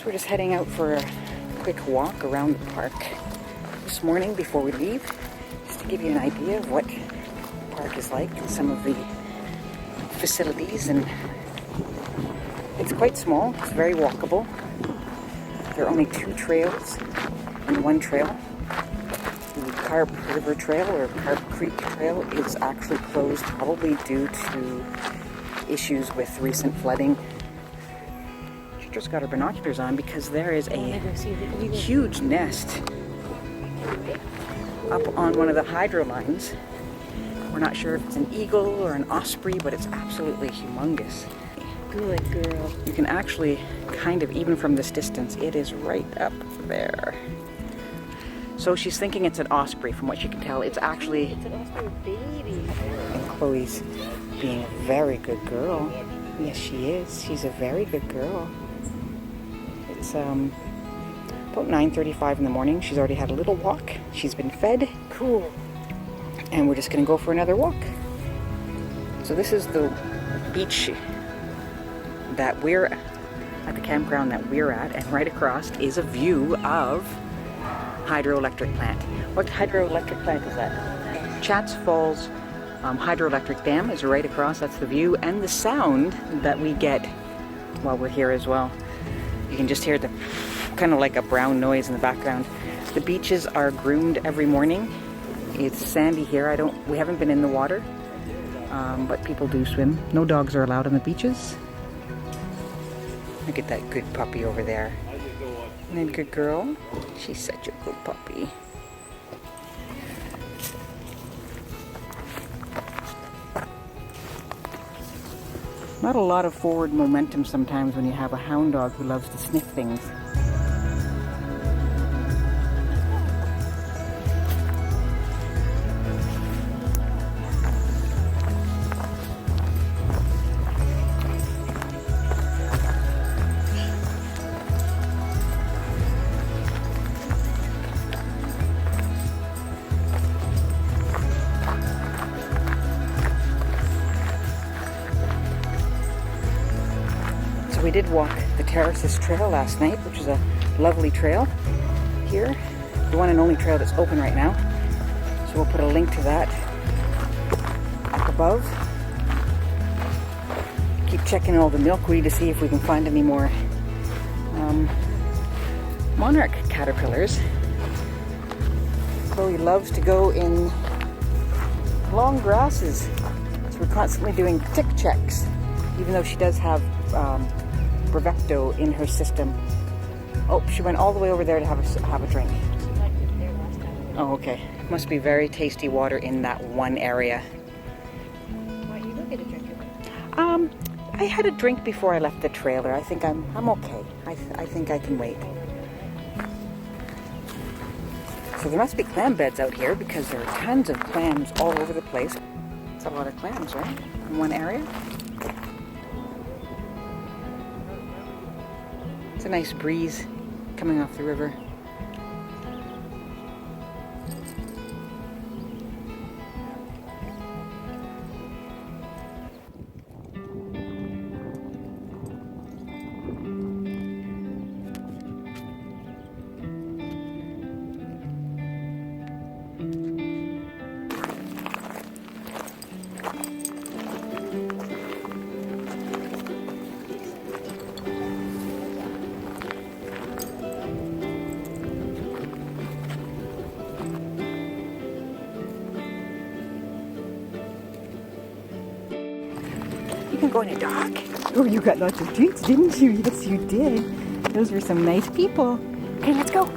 We're just heading out for a quick walk around the park this morning before we leave, just to give you an idea of what the park is like and some of the facilities. And it's quite small, it's very walkable. There are only 2 trails and 1 trail. The Carp River Trail or Carp Creek Trail is actually closed, probably due to issues with recent flooding. She just got her binoculars on because there is a huge nest up on one of the hydro lines. We're not sure if it's an eagle or an osprey, but it's absolutely humongous. Good girl. You can actually kind of, even from this distance, it is right up there. So she's thinking it's an osprey. From what you can tell, it's actually... It's an osprey baby. And Chloe's being a very good girl. Yes, she is. She's a very good girl. It's about 9:35 in the morning. She's already had a little walk. She's been fed. Cool. And we're just going to go for another walk. So this is the beach that we're at, the campground that we're at, and right across is a view of hydroelectric plant. What hydroelectric plant is that? Chats Falls Hydroelectric Dam is right across. That's the view and the sound that we get while we're here as well. You can just hear the kind of like a brown noise in the background. The beaches are groomed every morning. It's sandy here. We haven't been in the water, but people do swim. No dogs are allowed on the beaches. Look at that good puppy over there. Isn't that a good girl? She's such a good puppy. Not a lot of forward momentum sometimes when you have a hound dog who loves to sniff things. We did walk the Terraces Trail last night, which is a lovely trail here. The one and only trail that's open right now. So we'll put a link to that up above. Keep checking all the milkweed to see if we can find any more monarch caterpillars. Chloe loves to go in long grasses. So we're constantly doing tick checks, even though she does have Brevecto in her system. Oh, she went all the way over there to have a drink. Oh, okay. Must be very tasty water in that one area. Why don't you go get a drink? I had a drink before I left the trailer. I think I'm okay. I think I can wait. So there must be clam beds out here because there are tons of clams all over the place. It's a lot of clams, right? In one area. It's a nice breeze coming off the river. You can go in a dock. Oh, you got lots of drinks, didn't you? Yes, you did. Those were some nice people. Okay, let's go.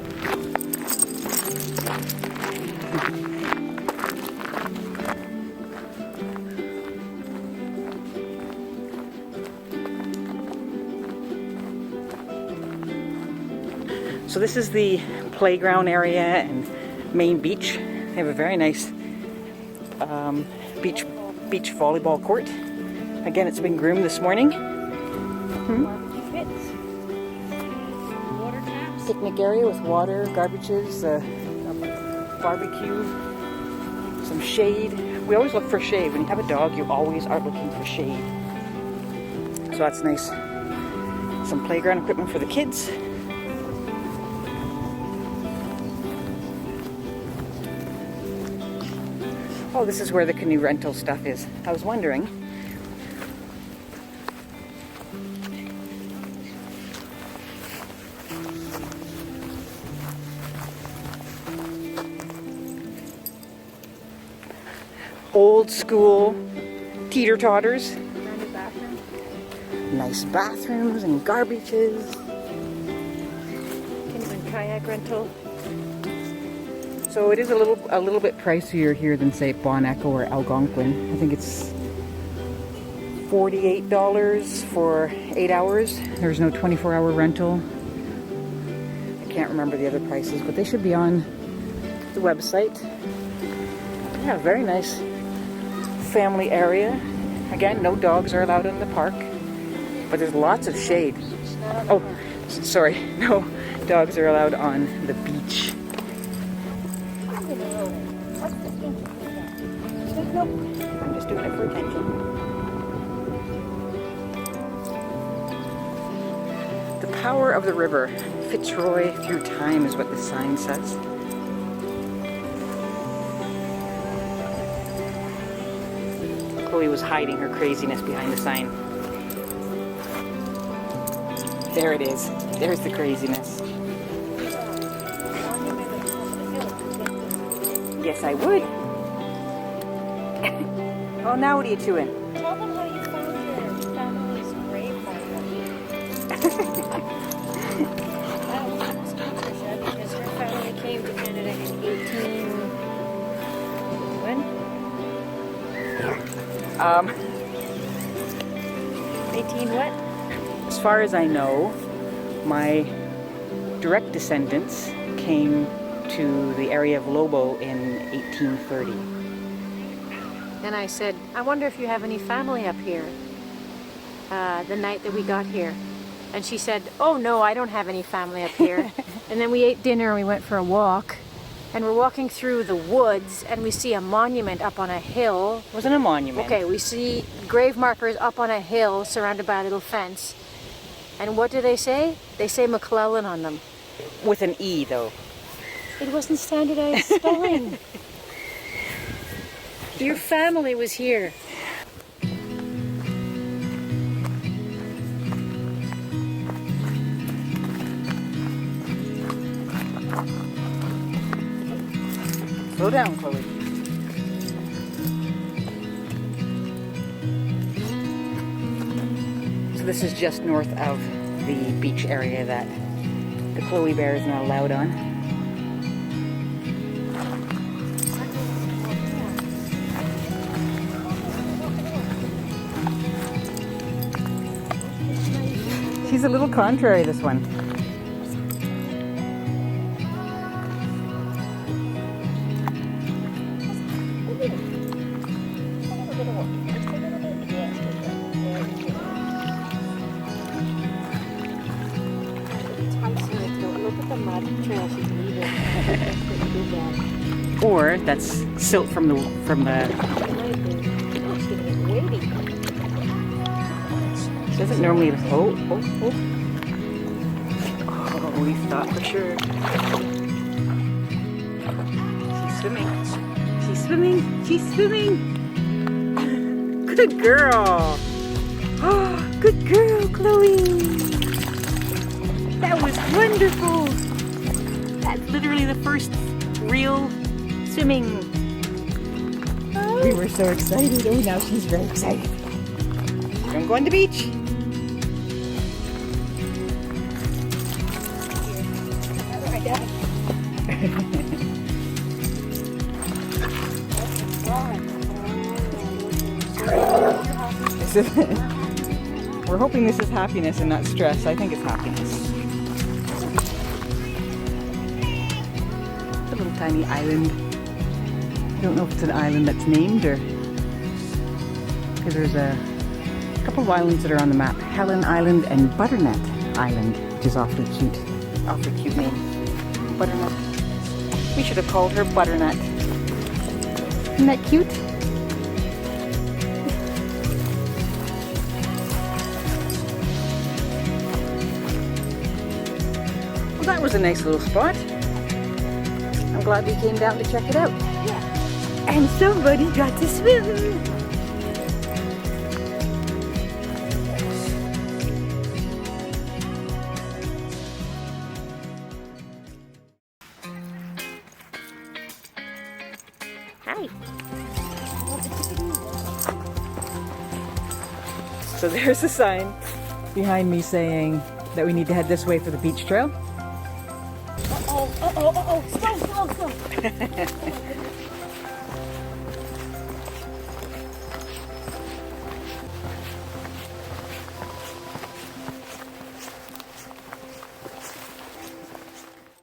So this is the playground area and main beach. They have a very nice beach volleyball court. Again, it's been groomed this morning. Barbecue pits. Water taps. Picnic area with water, garbages, barbecue, some shade. We always look for shade. When you have a dog, you always are looking for shade. So that's nice. Some playground equipment for the kids. Oh, this is where the canoe rental stuff is. I was wondering. Old school teeter-totters. Nice bathrooms and garbages. Canoe kayak rental. So it is a little bit pricier here than say Bon Echo or Algonquin. I think it's $48 for 8 hours. There's no 24-hour rental. I can't remember the other prices, but they should be on the website. Yeah, very nice family area. Again, no dogs are allowed in the park, but there's lots of shade. Oh, sorry, no dogs are allowed on the beach. Nope, I'm just doing it for attention. The power of the river, Fitzroy through time is what the sign says. Chloe was hiding her craziness behind the sign. There it is. There's the craziness. Yes, I would. Oh, now what are you chewing? Tell them how you found your family's grave because her family came to Canada in 18 what? As far as I know, my direct descendants came to the area of Lobo in 1830. Then I said, I wonder if you have any family up here the night that we got here. And she said, oh no, I don't have any family up here. And then we ate dinner and we went for a walk. And we're walking through the woods and we see a monument up on a hill. It wasn't a monument. Okay, we see grave markers up on a hill surrounded by a little fence. And what do they say? They say McClellan on them. With an E, though. It wasn't standardized spelling. Your family was here. Slow down, Chloe. So this is just north of the beach area that the Chloe bear is not allowed on. She's a little contrary, this one. Or that's silt from the doesn't normally oh we thought for sure. She's swimming. Good girl. Oh, good girl, Chloe. That was wonderful. That's literally the first real swimming. Oh. We were so excited. Oh, now she's very excited. I'm going to the beach. We're hoping this is happiness and not stress. I think it's happiness. It's a little tiny island. I don't know if it's an island that's named or... because there's a couple of islands that are on the map. Helen Island and Butternut Island, which is awfully cute. Awfully cute name. Butternut. We should have called her Butternut. Isn't that cute? Well, that was a nice little spot. I'm glad we came down to check it out. Yeah. And somebody got to swim. Hi. So there's a sign behind me saying that we need to head this way for the beach trail. Uh-oh. Slow.